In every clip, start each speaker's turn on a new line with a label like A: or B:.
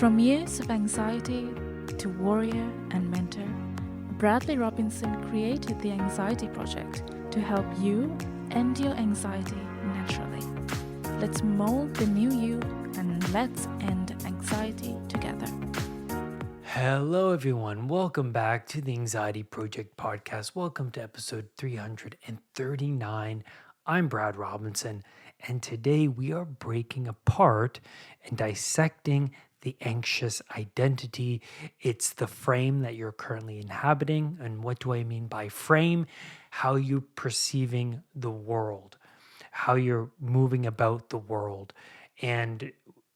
A: From years of anxiety to warrior and mentor, Bradley Robinson created the Anxiety Project to help you end your anxiety naturally. Let's mold the new you and let's end anxiety together.
B: Hello, everyone. Welcome back to the Anxiety Project podcast. Welcome to episode 339. I'm Brad Robinson, and today we are breaking apart and dissecting the anxious identity. It's the frame that you're currently inhabiting. And what do I mean by frame? How you're perceiving the world, how you're moving about the world. And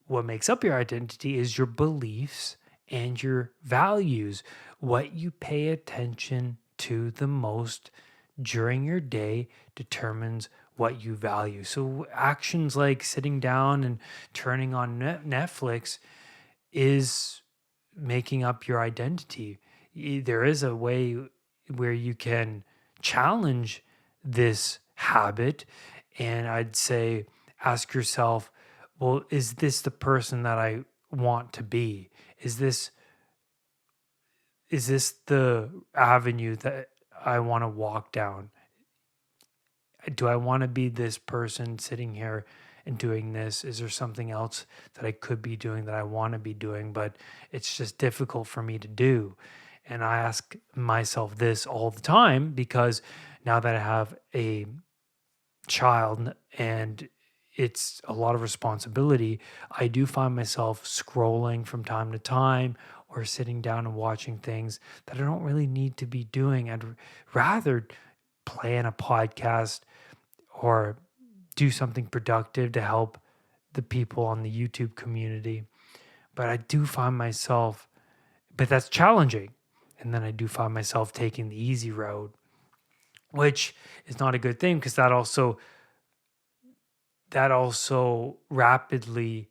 B: what makes up your identity is your beliefs and your values, what you pay attention to the most during your day determines what you value. So actions like sitting down and turning on Netflix is making up your identity. There is a way where you can challenge this habit, and I'd say ask yourself, well, is this the person that I want to be? Is this the avenue that I want to walk down? Do I want to be this person sitting here and doing this? Is there something else that I could be doing that I want to be doing, but it's just difficult for me to do? And I ask myself this all the time because now that I have a child and it's a lot of responsibility, I do find myself scrolling from time to time or sitting down and watching things that I don't really need to be doing. I'd rather play in a podcast or do something productive to help the people on the YouTube community. But I do find myself, but that's challenging. And then I do find myself taking the easy road, which is not a good thing because that also rapidly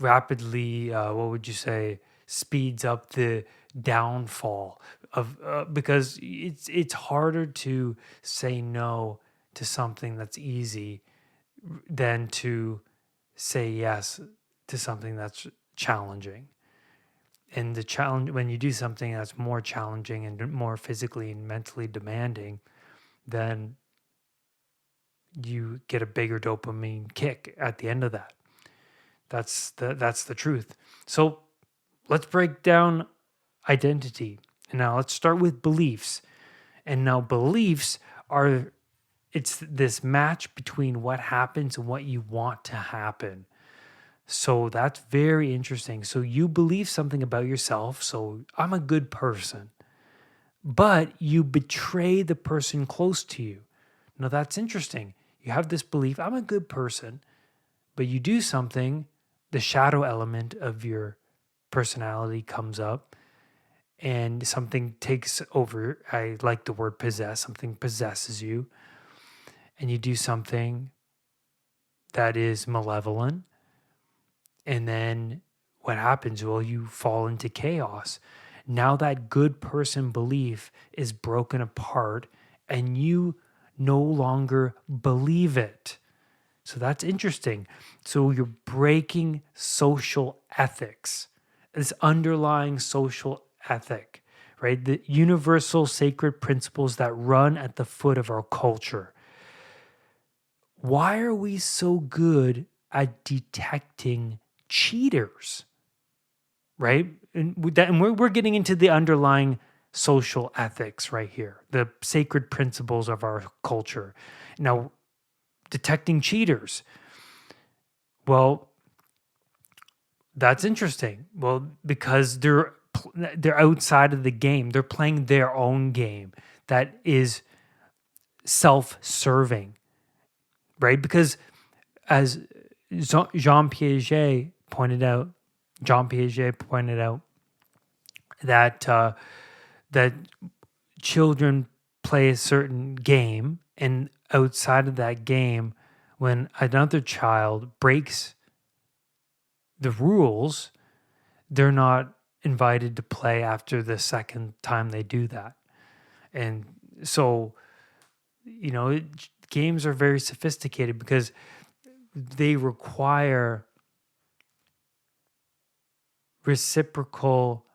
B: what would you say, speeds up the downfall of because it's harder to say no to something that's easy than to say yes to something that's challenging. And the challenge, when you do something that's more challenging and more physically and mentally demanding, then you get a bigger dopamine kick at the end of that. That's the truth. So let's break down identity. And now let's start with beliefs. And now beliefs it's this match between what happens and what you want to happen. So that's very interesting. So you believe something about yourself. So I'm a good person, but you betray the person close to you. Now that's interesting. You have this belief, I'm a good person, but you do something, the shadow element of your personality comes up and something takes over. I like the word possess. Something possesses you and you do something that is malevolent. And then what happens? Well, you fall into chaos. Now that good person belief is broken apart and you no longer believe it. So that's interesting. So you're breaking social ethics, this underlying social ethic, right? The universal sacred principles that run at the foot of our culture. Why are we so good at detecting cheaters, right? And we're getting into the underlying social ethics right here, the sacred principles of our culture. Now, detecting cheaters. Well, that's interesting. Well, because they're outside of the game. They're playing their own game that is self-serving, right? Because as Jean Piaget pointed out that that children play a certain game, and outside of that game, when another child breaks the rules, they're not invited to play after the second time they do that. And so, games are very sophisticated because they require reciprocal,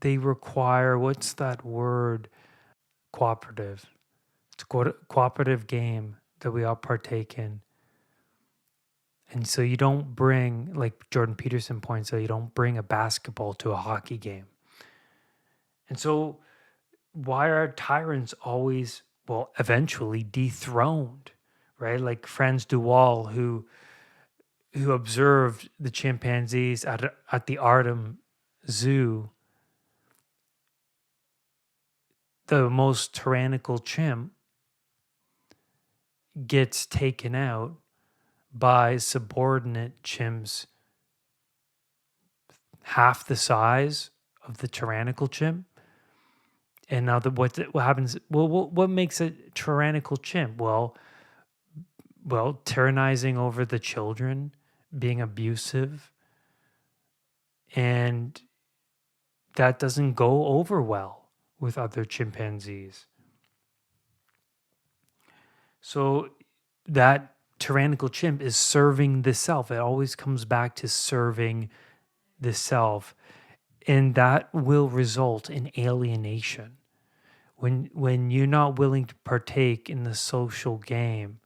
B: they require, what's that word? Cooperative. It's a cooperative game that we all partake in. And so you don't bring, like Jordan Peterson points out, you don't bring a basketball to a hockey game. And so why are tyrants always, well, eventually dethroned, right? Like Franz de Waal, who observed the chimpanzees at the Artem Zoo, the most tyrannical chimp gets taken out by subordinate chimps half the size of the tyrannical chimp. And now what happens? Well, what makes a tyrannical chimp? Well, tyrannizing over the children, being abusive, and that doesn't go over well with other chimpanzees. So that tyrannical chimp is serving the self. It always comes back to serving the self, and that will result in alienation. When you're not willing to partake in the social game,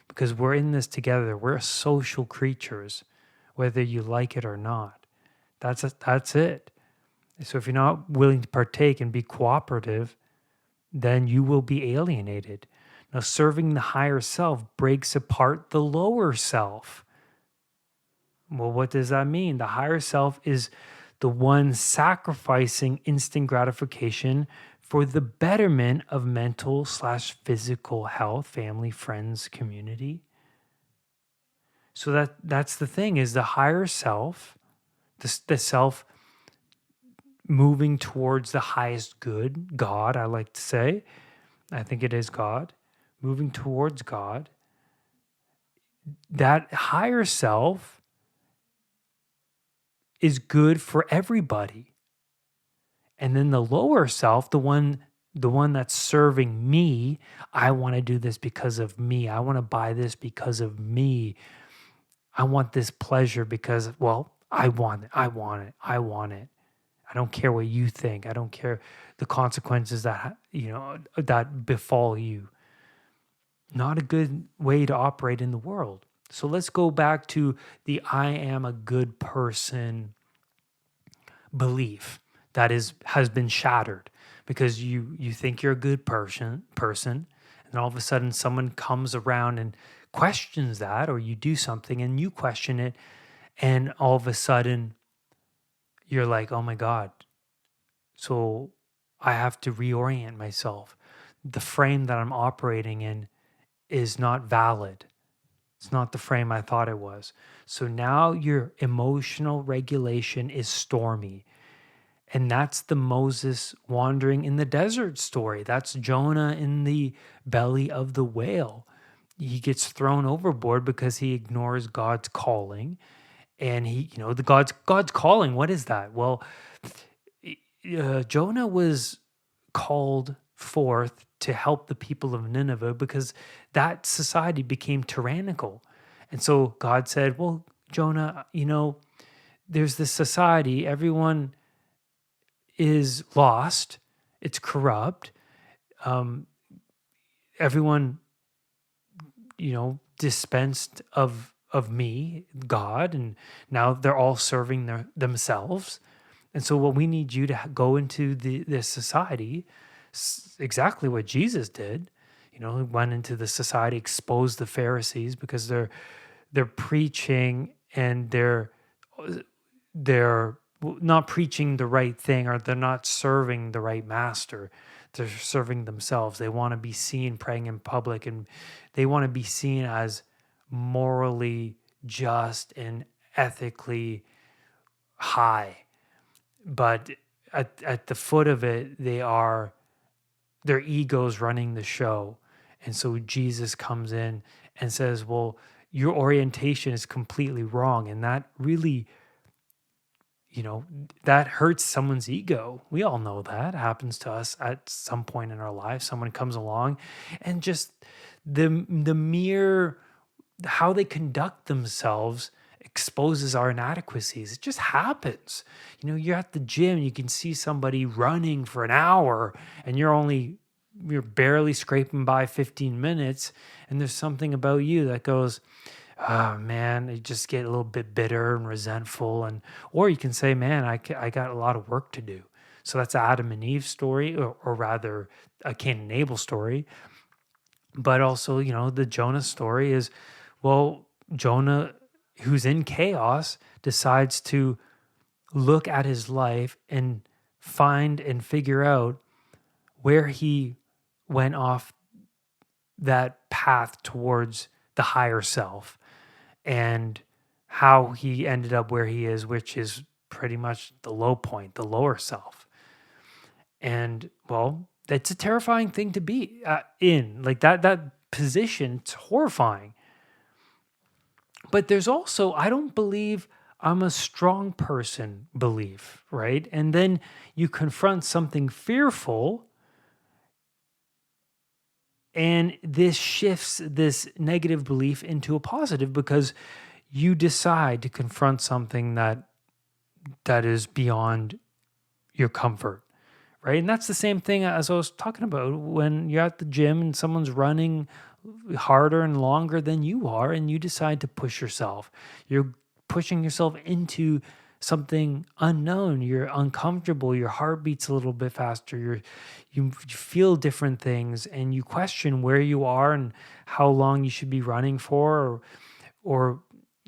B: because we're in this together, we're social creatures, whether you like it or not. That's it. So if you're not willing to partake and be cooperative, then you will be alienated. Now, serving the higher self breaks apart the lower self. Well, what does that mean? The higher self is the one sacrificing instant gratification for the betterment of mental/physical health, family, friends, community. So that's the thing, is the higher self, the self moving towards the highest good, God, I like to say. I think it is God, moving towards God. That higher self is good for everybody. And then the lower self, the one that's serving me, I want to do this because of me. I want to buy this because of me. I want this pleasure because, well, I want it. I want it. I want it. I don't care what you think. I don't care the consequences that that befall you. Not a good way to operate in the world. So let's go back to the I am a good person belief that has been shattered because you think you're a good person, and all of a sudden someone comes around and questions that, or you do something and you question it, and all of a sudden you're like, oh my God, so I have to reorient myself. The frame that I'm operating in is not valid. It's not the frame I thought it was. So now your emotional regulation is stormy. And that's the Moses wandering in the desert story. That's Jonah in the belly of the whale. He gets thrown overboard because he ignores God's calling. And God's calling, what is that? Well, Jonah was called forth to help the people of Nineveh because that society became tyrannical. And so God said, well, Jonah, there's this society, everyone is lost, it's corrupt, everyone, dispensed of me, God, and now they're all serving themselves. And so what we need you to go into this society, exactly what Jesus did. He went into the society, exposed the Pharisees because they're preaching and they're not preaching the right thing, or they're not serving the right master. They're serving themselves. They want to be seen praying in public, and they want to be seen as morally just and ethically high. But at the foot of it, their egos running the show. And so Jesus comes in and says, well, your orientation is completely wrong. And that really, that hurts someone's ego. We all know that happens to us at some point in our life. Someone comes along and just the mere how they conduct themselves exposes our inadequacies. It just happens. You're at the gym, you can see somebody running for an hour and you're barely scraping by 15 minutes, and there's something about you that goes, oh man, you just get a little bit bitter and resentful. Or you can say, man, I got a lot of work to do. So that's Adam and Eve's story, or rather a Cain and Abel story. But also, the Jonah story is, well, Jonah, who's in chaos, decides to look at his life and find and figure out where he went off that path towards the higher self, and how he ended up where he is, which is pretty much the low point, the lower self. And well, that's a terrifying thing to be in, like that position. It's horrifying. But there's also, I don't believe I'm a strong person belief, right? And then you confront something fearful, and this shifts this negative belief into a positive, because you decide to confront something that is beyond your comfort, right? And that's the same thing as I was talking about when you're at the gym and someone's running harder and longer than you are, and you decide to push yourself. You're pushing yourself into something unknown. You're uncomfortable. Your heart beats a little bit faster. You feel different things, and you question where you are and how long you should be running for, or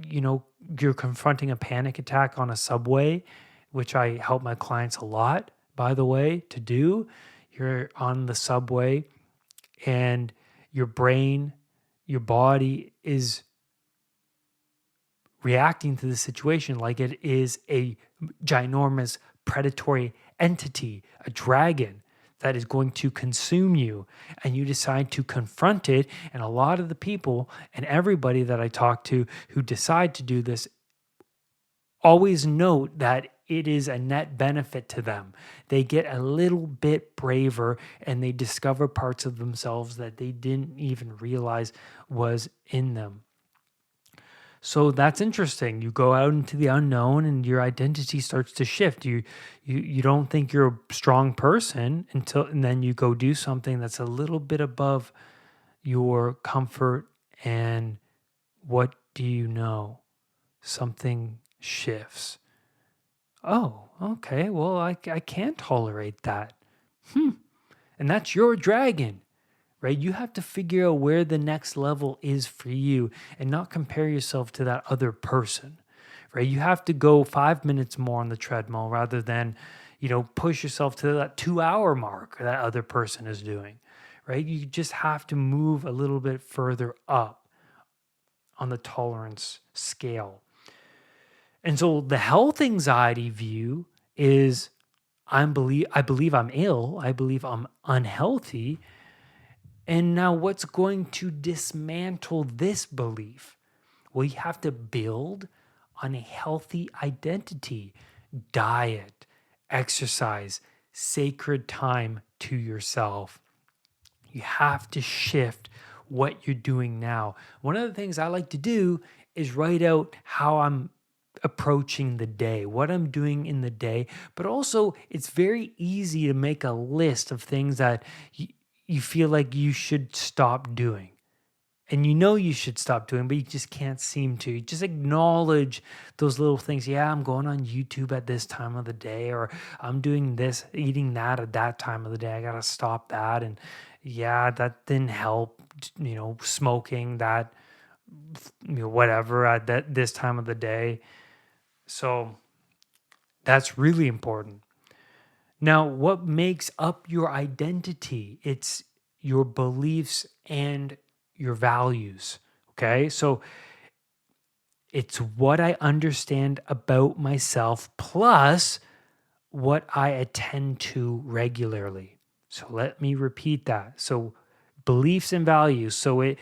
B: you're confronting a panic attack on a subway, which I help my clients a lot, by the way, to do. You're on the subway and your brain, your body is reacting to the situation like it is a ginormous predatory entity, a dragon that is going to consume you, and you decide to confront it. And a lot of the people and everybody that I talk to who decide to do this always note that it is a net benefit to them. They get a little bit braver, and they discover parts of themselves that they didn't even realize was in them. So that's interesting. You go out into the unknown and your identity starts to shift. You don't think you're a strong person and then you go do something that's a little bit above your comfort, and what do you know? Something shifts. Oh, okay. Well, I can't tolerate that. And that's your dragon. Right? You have to figure out where the next level is for you and not compare yourself to that other person, right? You have to go 5 minutes more on the treadmill rather than, push yourself to that 2-hour mark that other person is doing, right? You just have to move a little bit further up on the tolerance scale. And so the health anxiety view is I believe I'm ill. I believe I'm unhealthy. And now what's going to dismantle this belief? Well, you have to build on a healthy identity, diet, exercise, sacred time to yourself. You have to shift what you're doing now. One of the things I like to do is write out how I'm approaching the day, what I'm doing in the day, but also it's very easy to make a list of things that you feel like you should stop doing. And you should stop doing, but you just can't seem to. You just acknowledge those little things. Yeah, I'm going on YouTube at this time of the day, or I'm doing this, eating that at that time of the day. I got to stop that. And yeah, that didn't help, smoking that, whatever at this time of the day. So that's really important. Now, what makes up your identity? It's your beliefs and your values, okay? So it's what I understand about myself plus what I attend to regularly. So let me repeat that. So beliefs and values. So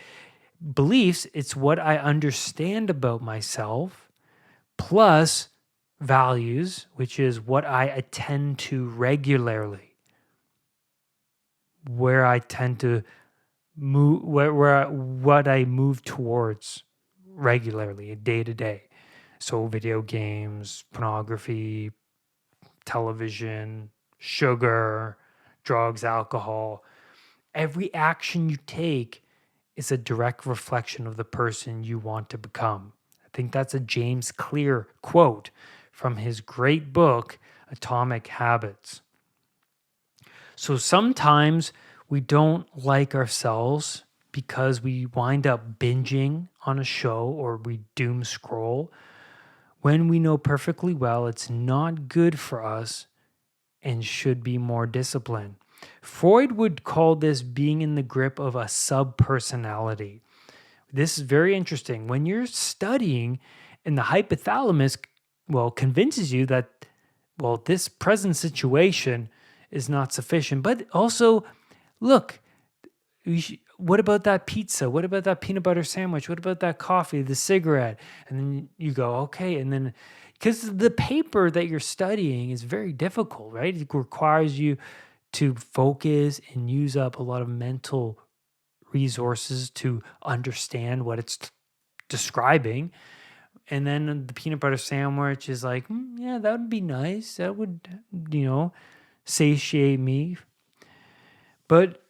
B: beliefs, it's what I understand about myself plus values, which is what I attend to regularly, where I tend to move, what I move towards, regularly, day to day. So video games, pornography, television, sugar, drugs, alcohol. Every action you take is a direct reflection of the person you want to become. I think that's a James Clear quote from his great book, Atomic Habits. So sometimes we don't like ourselves because we wind up binging on a show or we doom scroll when we know perfectly well it's not good for us and should be more disciplined. Freud would call this being in the grip of a subpersonality. This is very interesting. When you're studying and the hypothalamus, convinces you that, this present situation is not sufficient. But also, look, what about that pizza? What about that peanut butter sandwich? What about that coffee, the cigarette? And then you go, okay. And then, because the paper that you're studying is very difficult, right? It requires you to focus and use up a lot of mental resources to understand what it's describing. And then the peanut butter sandwich is like, yeah, that would be nice. That would, satiate me. But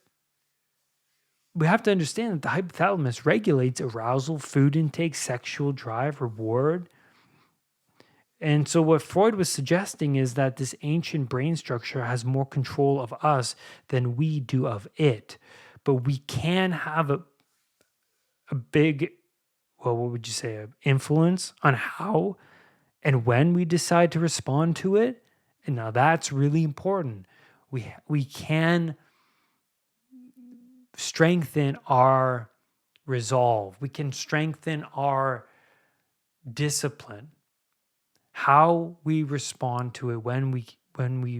B: we have to understand that the hypothalamus regulates arousal, food intake, sexual drive, reward. And so what Freud was suggesting is that this ancient brain structure has more control of us than we do of it. But we can have a big, what would you say, influence on how and when we decide to respond to it. And now that's really important. We can strengthen our resolve. We can strengthen our discipline. How we respond to it when we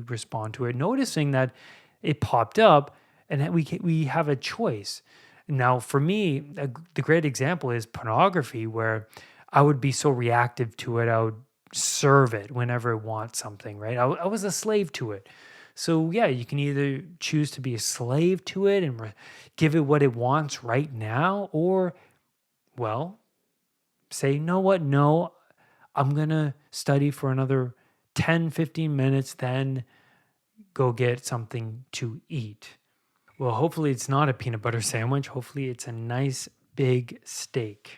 B: respond to it, noticing that it popped up and that we have a choice. Now, for me, the great example is pornography, where I would be so reactive to it. I would serve it whenever I want something, right? I was a slave to it. So yeah, you can either choose to be a slave to it and give it what it wants right now, or, say, you know what? No, I'm going to study for another 10, 15 minutes, then go get something to eat. Well, hopefully it's not a peanut butter sandwich. Hopefully it's a nice big steak.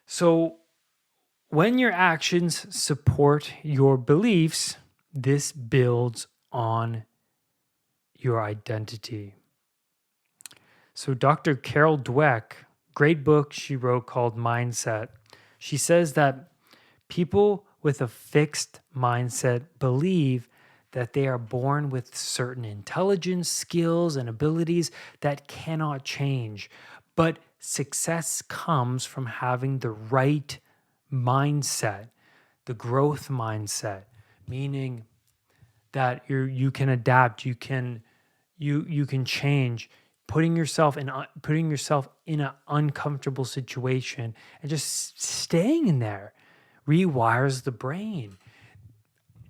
B: So when your actions support your beliefs, this builds on your identity. So Dr. Carol Dweck, great book she wrote called Mindset. She says that people with a fixed mindset believe that they are born with certain intelligence, skills, and abilities that cannot change. But success comes from having the right mindset, the growth mindset, meaning that you can adapt, you can change, putting yourself in an uncomfortable situation and just staying in there rewires the brain.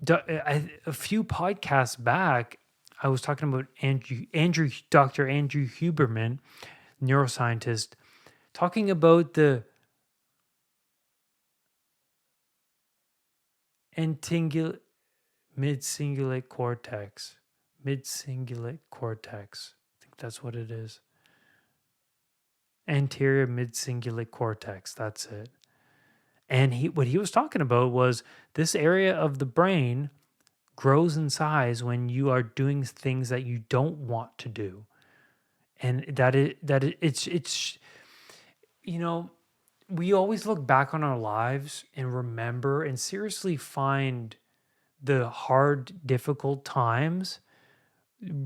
B: A few podcasts back, I was talking about Dr. Andrew Huberman, neuroscientist, talking about the mid-cingulate cortex. Mid-cingulate cortex. I think that's what it is. Anterior mid-cingulate cortex. That's it. And what he was talking about was this area of the brain grows in size when you are doing things that you don't want to do. And it's we always look back on our lives and remember and seriously find the hard, difficult times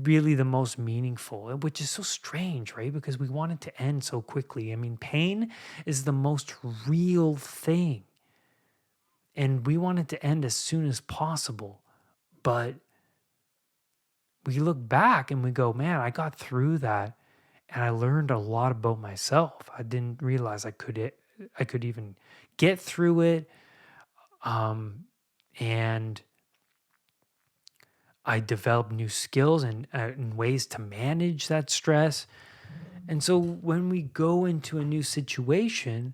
B: really the most meaningful, which is so strange, right? Because we want it to end so quickly. I mean, pain is the most real thing, and we want it to end as soon as possible. But we look back and we go, man, I got through that, and I learned a lot about myself. I didn't realize I could even get through it, and I developed new skills and ways to manage that stress. And so when we go into a new situation,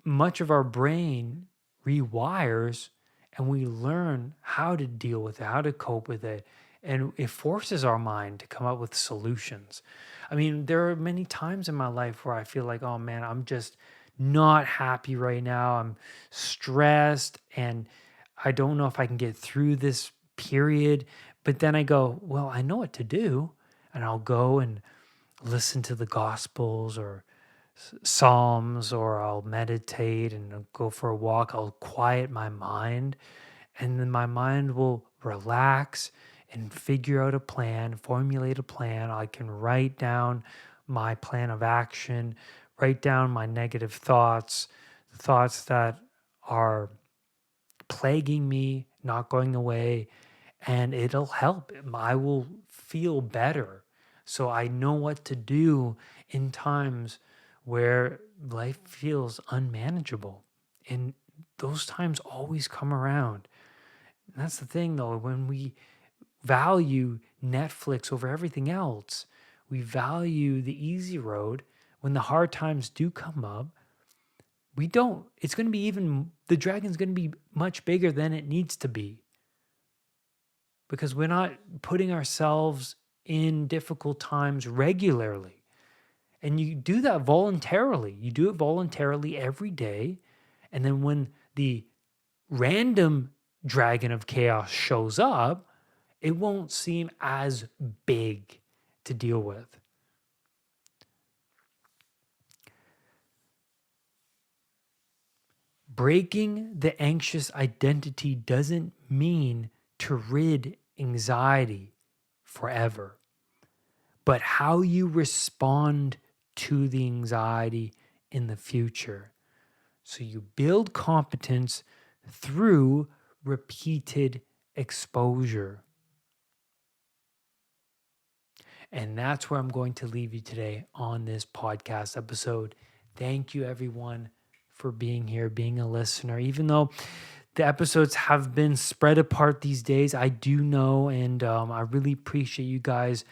B: much of our brain rewires and we learn how to deal with it, how to cope with it. And it forces our mind to come up with solutions. I mean, there are many times in my life where I feel like, oh man, I'm just not happy right now. I'm stressed and I don't know if I can get through this period. But then I go, well, I know what to do. And I'll go and listen to the Gospels or Psalms, or I'll meditate and I'll go for a walk. I'll quiet my mind, and then my mind will relax and figure out a plan, formulate a plan. I can write down my plan of action, write down my negative thoughts, the thoughts that are plaguing me, not going away, and it'll help. I will feel better. So I know what to do in times where life feels unmanageable. And those times always come around. And that's the thing, though, when we value Netflix over everything else, we value the easy road. When the hard times do come up, we don't, it's going to be the dragon's going to be much bigger than it needs to be, because we're not putting ourselves in difficult times regularly. And you do that voluntarily. You do it voluntarily every day. And then when the random dragon of chaos shows up, it won't seem as big to deal with. Breaking the anxious identity doesn't mean to rid anxiety forever, but how you respond to the anxiety in the future. So you build competence through repeated exposure. And that's where I'm going to leave you today on this podcast episode. Thank you, everyone, for being here, being a listener. Even though the episodes have been spread apart these days, I do know, and I really appreciate you guys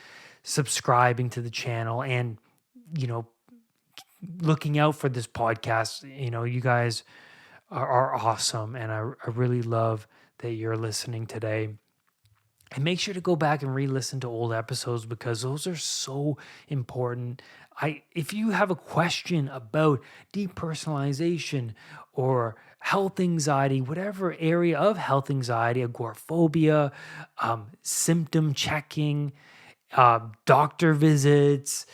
B: subscribing to the channel and, looking out for this podcast. You guys are awesome, and I really love that you're listening today. And make sure to go back and re-listen to old episodes, because those are so important. If you have a question about depersonalization or health anxiety, whatever area of health anxiety, agoraphobia, symptom checking, doctor visits,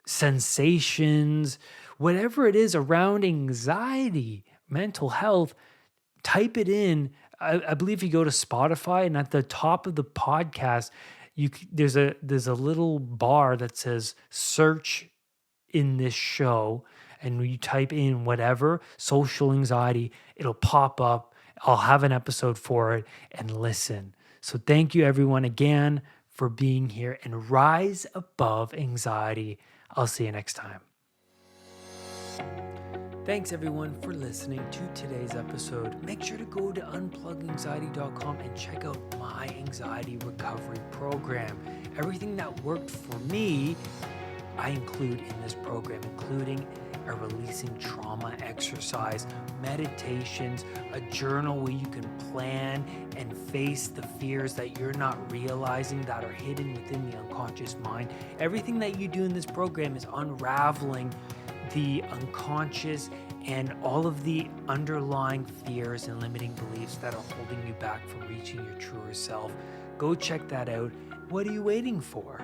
B: sensations, whatever it is around anxiety, mental health, type it in. I believe you go to Spotify, and at the top of the podcast, there's a little bar that says search in this show, and when you type in whatever social anxiety, it'll pop up. I'll have an episode for it, and listen. So thank you, everyone, again for being here, and rise above anxiety. I'll see you next time. Thanks, everyone, for listening to today's episode. Make sure to go to unpluganxiety.com and check out my anxiety recovery program. Everything that worked for me, I include in this program, including a releasing trauma exercise, meditations, a journal where you can plan and face the fears that you're not realizing that are hidden within the unconscious mind. Everything that you do in this program is unraveling the unconscious and all of the underlying fears and limiting beliefs that are holding you back from reaching your truer self. Go check that out. What are you waiting for?